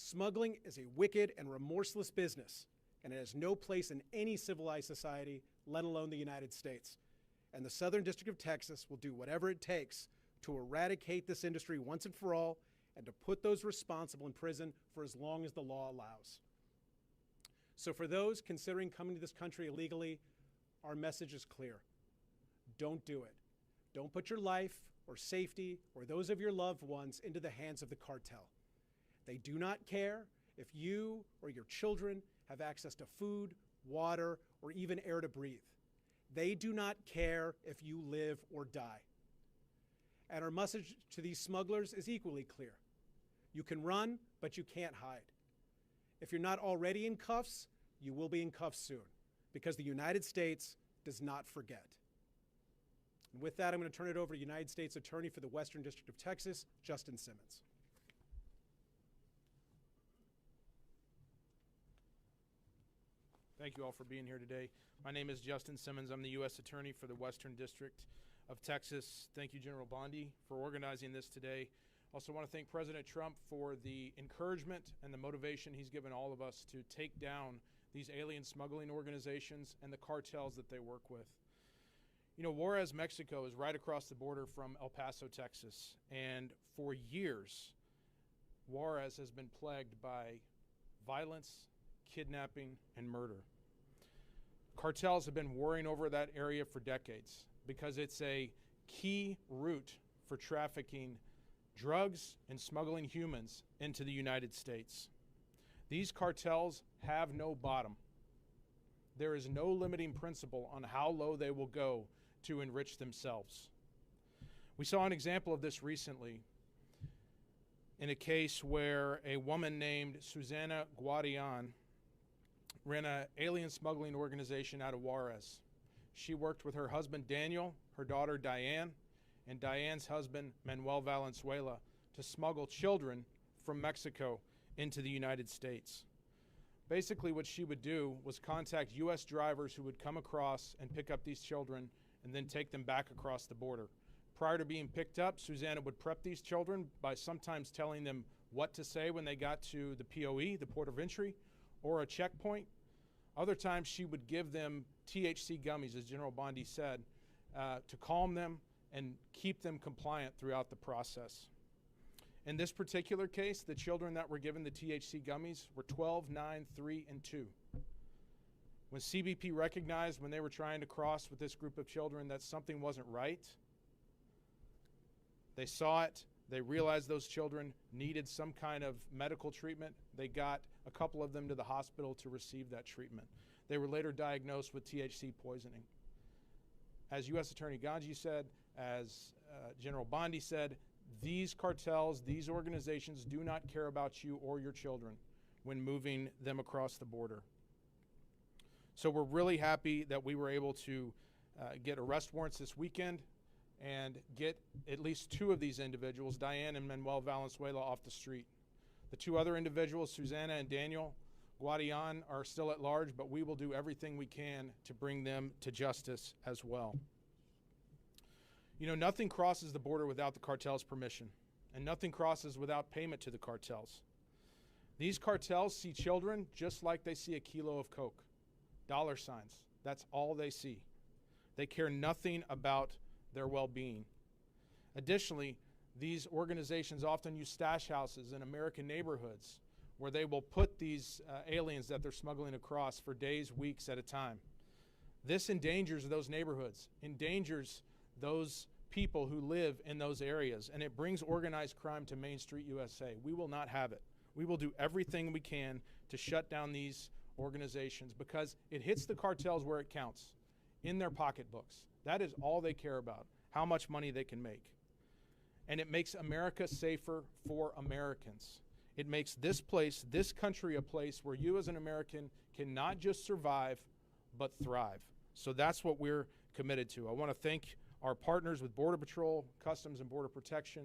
Smuggling is a wicked and remorseless business, and it has no place in any civilized society, let alone the United States. And the Southern District of Texas will do whatever it takes to eradicate this industry once and for all, and to put those responsible in prison for as long as the law allows. So for those considering coming to this country illegally, our message is clear. Don't do it. Don't put your life or safety or those of your loved ones into the hands of the cartel. They do not care if you or your children have access to food, water, or even air to breathe. They do not care if you live or die. And our message to these smugglers is equally clear. You can run, but you can't hide. If you're not already in cuffs, you will be in cuffs soon, because the United States does not forget. And with that, I'm going to turn it over to United States Attorney for the Western District of Texas, Justin Simmons. Thank you all for being here today. My name is Justin Simmons. I'm the U.S. Attorney for the Western District of Texas. Thank you, General Bondi, for organizing this today. Also want to thank President Trump for the encouragement and the motivation he's given all of us to take down these alien smuggling organizations and the cartels that they work with. You know, Juarez, Mexico is right across the border from El Paso, Texas. And for years, Juarez has been plagued by violence, kidnapping, and murder. Cartels have been warring over that area for decades because it's a key route for trafficking drugs and smuggling humans into the United States. These cartels have no bottom. There is no limiting principle on how low they will go to enrich themselves. We saw an example of this recently in a case where a woman named Susana Guadian ran an alien smuggling organization out of Juarez. She worked with her husband Daniel, her daughter Diane, and Diane's husband Manuel Valenzuela to smuggle children from Mexico into the United States. Basically what she would do was contact U.S. drivers who would come across and pick up these children and then take them back across the border. Prior to being picked up, Susana would prep these children by sometimes telling them what to say when they got to the POE, the port of entry, or a checkpoint. Other times she would give them THC gummies, as General Bondi said, to calm them and keep them compliant throughout the process. In this particular case, the children that were given the THC gummies were 12, 9, 3, and 2. When CBP recognized when they were trying to cross with this group of children that something wasn't right, they saw it, they realized those children needed some kind of medical treatment. They got a couple of them to the hospital to receive that treatment. They were later diagnosed with THC poisoning. As U.S. Attorney Ganji said, as General Bondi said, these cartels, these organizations do not care about you or your children when moving them across the border. So we're really happy that we were able to get arrest warrants this weekend and get at least two of these individuals, Diane and Manuel Valenzuela, off the street. The two other individuals, Susana and Daniel Guadian, are still at large, but we will do everything we can to bring them to justice as well. You know, nothing crosses the border without the cartel's permission, and nothing crosses without payment to the cartels. These cartels see children just like they see a kilo of Coke. Dollar signs. That's all they see. They care nothing about their well-being. Additionally, these organizations often use stash houses in American neighborhoods where they will put these aliens that they're smuggling across for days, weeks at a time. This endangers those neighborhoods, endangers those people who live in those areas, and it brings organized crime to Main Street USA. We will not have it. We will do everything we can to shut down these organizations because it hits the cartels where it counts, in their pocketbooks. That is all they care about, how much money they can make. And it makes America safer for Americans. It makes this place, this country, a place where you as an American can not just survive, but thrive. So that's what we're committed to. I want to thank our partners with Border Patrol, Customs and Border Protection,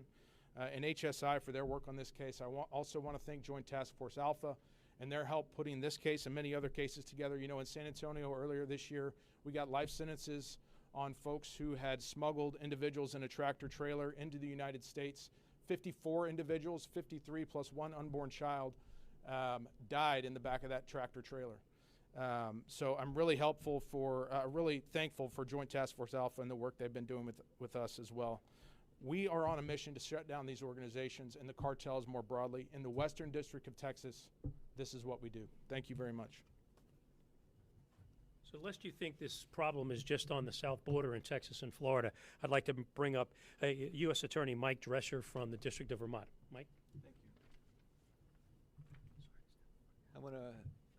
and HSI for their work on this case. I also want to thank Joint Task Force Alpha and their help putting this case and many other cases together. You know, in San Antonio earlier this year, we got life sentences on folks who had smuggled individuals in a tractor trailer into the United States. 54 individuals, 53 plus one unborn child, died in the back of that tractor trailer. So I'm really really thankful for Joint Task Force Alpha and the work they've been doing with us as well. We are on a mission to shut down these organizations and the cartels more broadly. In the Western District of Texas, this is what we do. Thank you very much. So lest you think this problem is just on the south border in Texas and Florida, I'd like to bring up U.S. Attorney Mike Drescher from the District of Vermont. Mike? Thank you. I want to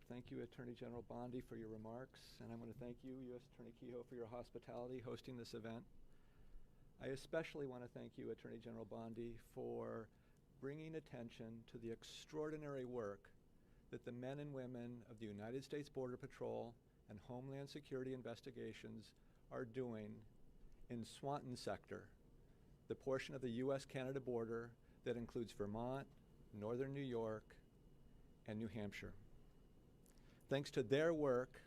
thank you, Attorney General Bondi, for your remarks, and I want to thank you, U.S. Attorney Kehoe, for your hospitality hosting this event. I especially want to thank you, Attorney General Bondi, for bringing attention to the extraordinary work that the men and women of the United States Border Patrol and Homeland Security Investigations are doing in Swanton sector, the portion of the U.S.-Canada border that includes Vermont, northern New York, and New Hampshire. Thanks to their work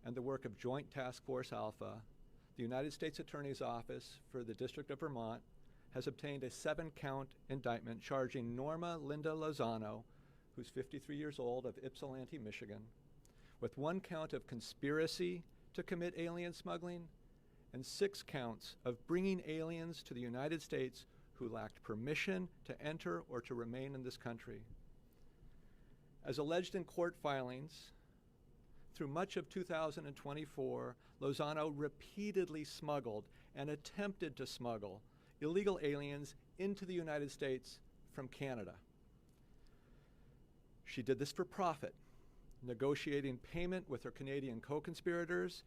and the work of Joint Task Force Alpha, the United States Attorney's Office for the District of Vermont has obtained a 7-count indictment charging Norma Linda Lozano, who's 53 years old, of Ypsilanti, Michigan, with 1 count of conspiracy to commit alien smuggling and 6 counts of bringing aliens to the United States who lacked permission to enter or to remain in this country. As alleged in court filings, through much of 2024, Lozano repeatedly smuggled and attempted to smuggle illegal aliens into the United States from Canada. She did this for profit, negotiating payment with her Canadian co-conspirators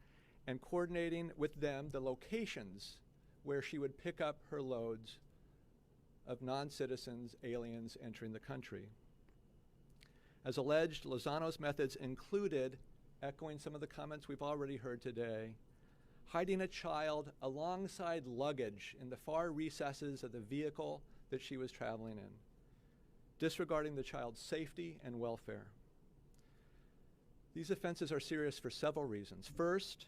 and coordinating with them the locations where she would pick up her loads of non-citizens, aliens entering the country. As alleged, Lozano's methods included, echoing some of the comments we've already heard today, hiding a child alongside luggage in the far recesses of the vehicle that she was traveling in, disregarding the child's safety and welfare. These offenses are serious for several reasons. First,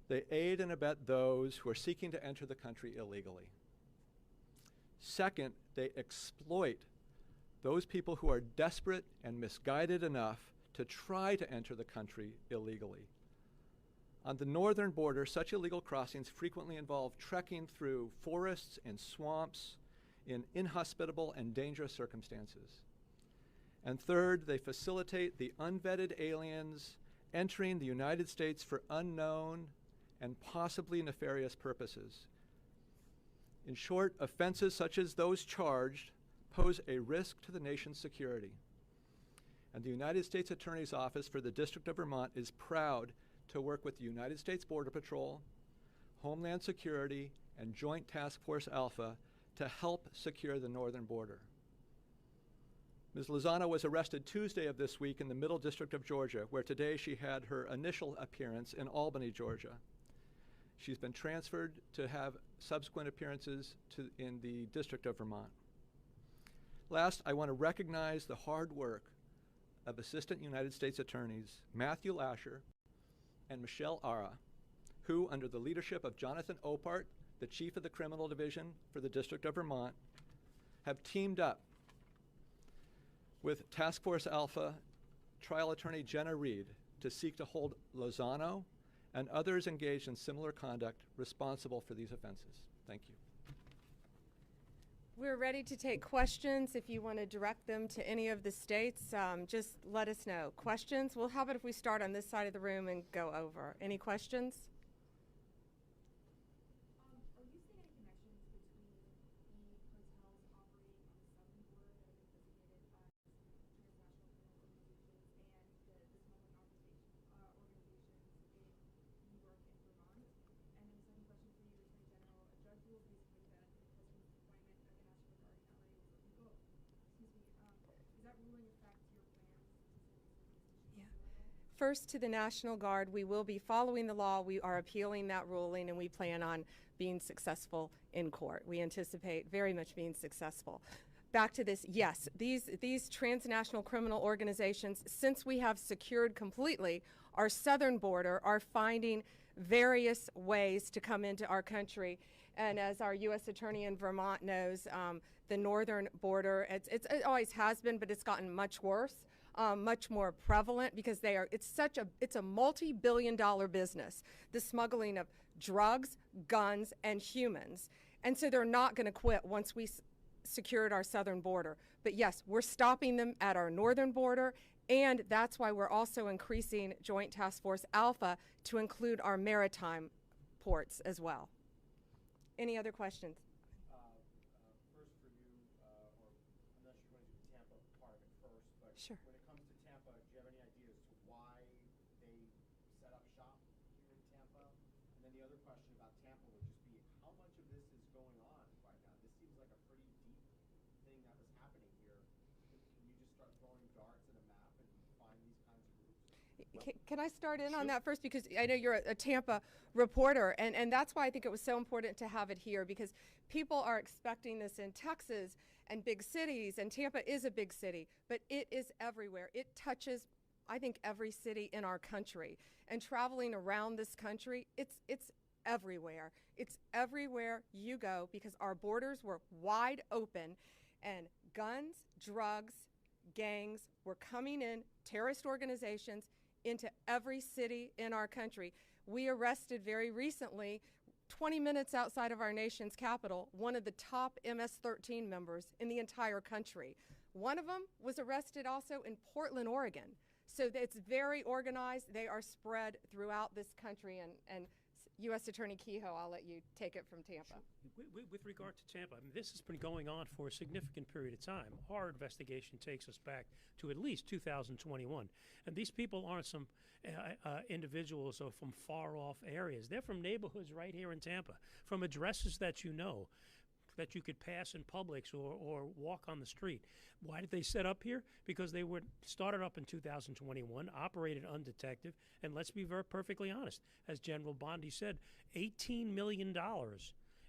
they aid and abet those who are seeking to enter the country illegally. Second, they exploit those people who are desperate and misguided enough to try to enter the country illegally. On the northern border, such illegal crossings frequently involve trekking through forests and swamps in inhospitable and dangerous circumstances. And third, they facilitate the unvetted aliens entering the United States for unknown and possibly nefarious purposes. In short, offenses such as those charged pose a risk to the nation's security. And the United States Attorney's Office for the District of Vermont is proud to work with the United States Border Patrol, Homeland Security, and Joint Task Force Alpha to help secure the northern border. Ms. Lozano was arrested Tuesday of this week in the Middle District of Georgia, where today she had her initial appearance in Albany, Georgia. She's been transferred to have subsequent appearances in the District of Vermont. Last, I want to recognize the hard work of Assistant United States Attorneys Matthew Lasher and Michelle Ara, who, under the leadership of Jonathan Opart, the Chief of the Criminal Division for the District of Vermont, have teamed up with Task Force Alpha trial attorney Jenna Reed to seek to hold Lozano and others engaged in similar conduct responsible for these offenses. Thank you. We're ready to take questions. If you want to direct them to any of the states, just let us know. Questions? Well, how about if we start on this side of the room and go over? Any questions? Are you seeing any connections between the cartels operating on the southern border that have been designated as transnational criminal organizations and the smuggling organizations in New York and Vermont? And then the second question for you, Attorney General, a judge ruled basically that the president's appointment that they asked you regarding that is illegal. Does that ruling affect your plans to send these institutions? First, to the National Guard, we will be following the law. We are appealing that ruling, and we plan on being successful in court. We anticipate very much being successful. Back to this, yes, these transnational criminal organizations, since we have secured completely our southern border, are finding various ways to come into our country. And as our U.S. Attorney in Vermont knows, the northern border, it always has been, but it's gotten much worse, much more prevalent because it's a multi-billion-dollar business, the smuggling of drugs, guns, and humans. And so they're not going to quit once we secured our southern border. But yes, we're stopping them at our northern border, and that's why we're also increasing Joint Task Force Alpha to include our maritime ports as well. Any other questions? First for you, or unless you're going to do the Tampa part of it first, but Sure. when it comes to Tampa, do you have any idea as to why they set up shop here in Tampa? And then the other question about Tampa would just be, how much of this is going on right now? This seems like a pretty deep thing that was happening here. Can you just start throwing darts at a map and find these kinds of groups? Can I start in on that first? Because I know you're a Tampa reporter, and that's why I think it was so important to have it here, because people are expecting this in Texas and big cities, and Tampa is a big city, but it is everywhere. It touches, I think, every city in our country. And traveling around this country, it's everywhere. It's everywhere you go because our borders were wide open, and guns, drugs, gangs were coming in, terrorist organizations, into every city in our country. We arrested very recently, 20 minutes outside of our nation's capital, one of the top MS-13 members in the entire country. One of them was arrested also in Portland, Oregon. So it's very organized. They are spread throughout this country. And U.S. Attorney Kehoe, I'll let you take it from Tampa. With regard to Tampa, I mean, this has been going on for a significant period of time. Our investigation takes us back to at least 2021. And these people aren't some individuals or from far-off areas. They're from neighborhoods right here in Tampa, from addresses that you know, that you could pass in Publix or walk on the street. Why did they set up here? Because they were started up in 2021, operated undetected, and let's be perfectly honest, as General Bondi said, $18 million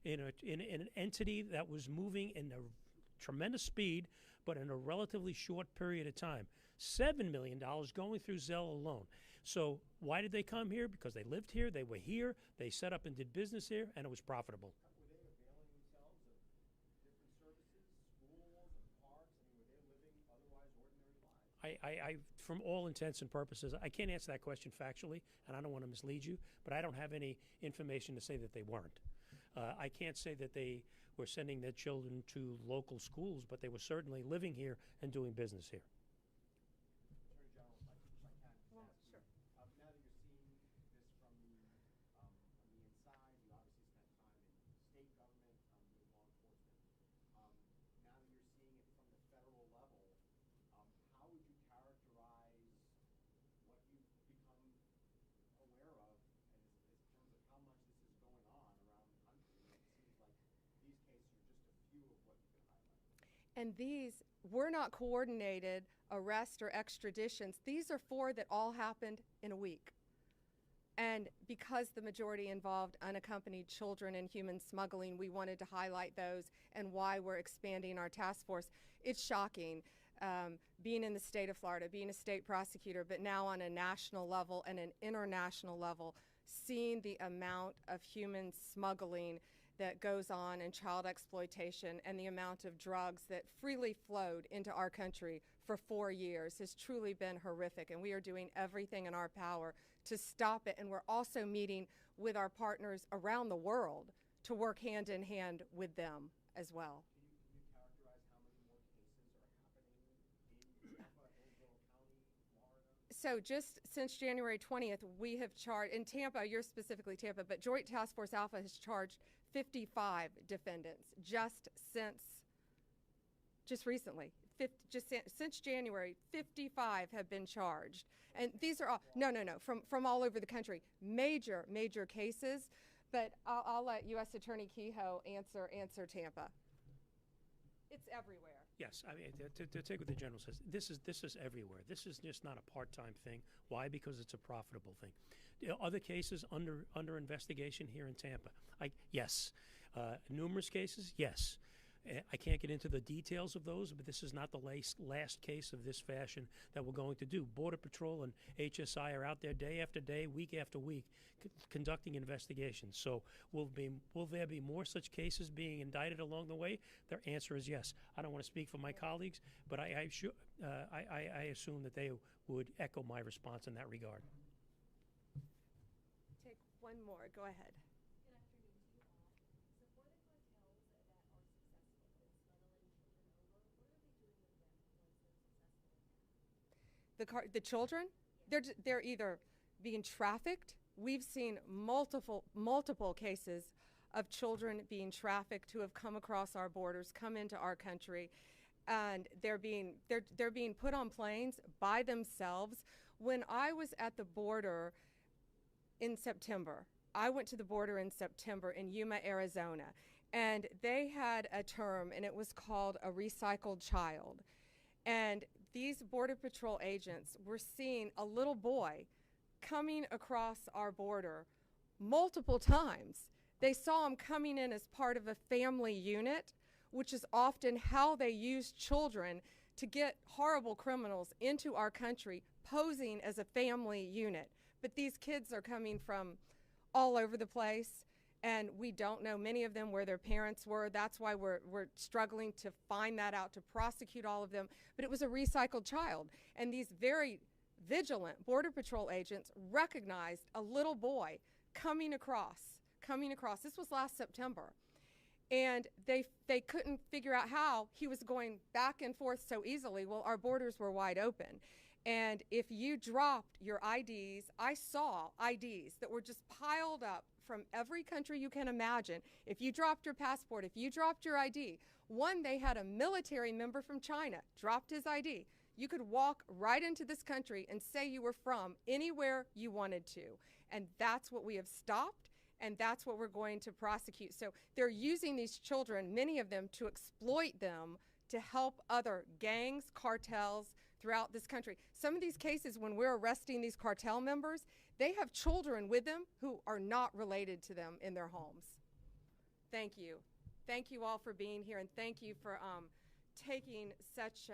in an entity that was moving in a tremendous speed, but in a relatively short period of time. $7 million going through Zelle alone. So why did they come here? Because they lived here, they were here, they set up and did business here, and it was profitable. Were they availing themselves of different services, schools and parks? I mean, were they living otherwise ordinary lives? From all intents and purposes, I can't answer that question factually, and I don't want to mislead you, but I don't have any information to say that they weren't. I can't say that they were sending their children to local schools, but they were certainly living here and doing business here. Attorney General, if I can just ask you, now that you're seeing this from the inside, you obviously spent time in state government doing law enforcement. Now that you're seeing it from the federal level, how would you characterize what you've become aware of as terms of how much this is going on around the country? It seems like these cases are just a few of what you could highlight. And these were not coordinated arrests or extraditions. These are 4 that all happened in a week. And because the majority involved unaccompanied children in human smuggling, we wanted to highlight those and why we're expanding our task force. It's shocking being in the state of Florida, being a state prosecutor, but now on a national level and an international level, seeing the amount of human smuggling that goes on in child exploitation and the amount of drugs that freely flowed into our country for 4 years has truly been horrific, and we are doing everything in our power to stop it. And we're also meeting with our partners around the world to work hand in hand with them as well. Can you characterize how many more cases are happening in Tampa, Hillsborough County, Florida? So just since January 20th, we have charged, in Tampa, you're specifically Tampa, but Joint Task Force Alpha has charged 55 defendants just recently. Since January, 55 have been charged. And these are all, from all over the country. Major cases, but I'll let U.S. Attorney Kehoe answer Tampa. It's everywhere. Yes, I mean, to take what the general says, this is everywhere. This is just not a part-time thing. Why? Because it's a profitable thing. Other cases under investigation here in Tampa? Yes. Numerous cases? Yes. I can't get into the details of those, but this is not the last case of this fashion that we're going to do. Border Patrol and HSI are out there day after day, week after week, conducting investigations. So will there be more such cases being indicted along the way? Their answer is yes. I don't want to speak for my colleagues, but I assume that they would echo my response in that regard. Take one more. Go ahead. Good afternoon to you all. So for the cartels that are successful in smuggling children over, what are they doing with them once they're successful in that? The children, they're either being trafficked. We've seen multiple cases of children being trafficked who have come across our borders, come into our country, and they're being put on planes by themselves. When I was at the border in September, I went to the border in September in Yuma, Arizona, and they had a term, and it was called a recycled child. And these Border Patrol agents were seeing a little boy coming across our border multiple times. They saw him coming in as part of a family unit, which is often how they use children to get horrible criminals into our country, posing as a family unit. But these kids are coming from all over the place, and we don't know many of them where their parents were. That's why we're struggling to find that out, to prosecute all of them. But it was a recycled child, and these very vigilant Border Patrol agents recognized a little boy coming across. This was last September. And they couldn't figure out how he was going back and forth so easily. Well, our borders were wide open. And if you dropped your IDs, I saw IDs that were just piled up from every country you can imagine. If you dropped your passport, if you dropped your ID, they had a military member from China, dropped his ID. You could walk right into this country and say you were from anywhere you wanted to. And that's what we have stopped, and that's what we're going to prosecute. So they're using these children, many of them, to exploit them to help other gangs, cartels throughout this country. Some of these cases, when we're arresting these cartel members, they have children with them who are not related to them in their homes. Thank you. Thank you all for being here, and thank you for taking such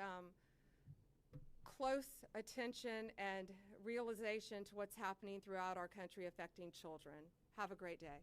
close attention and realization to what's happening throughout our country affecting children. Have a great day.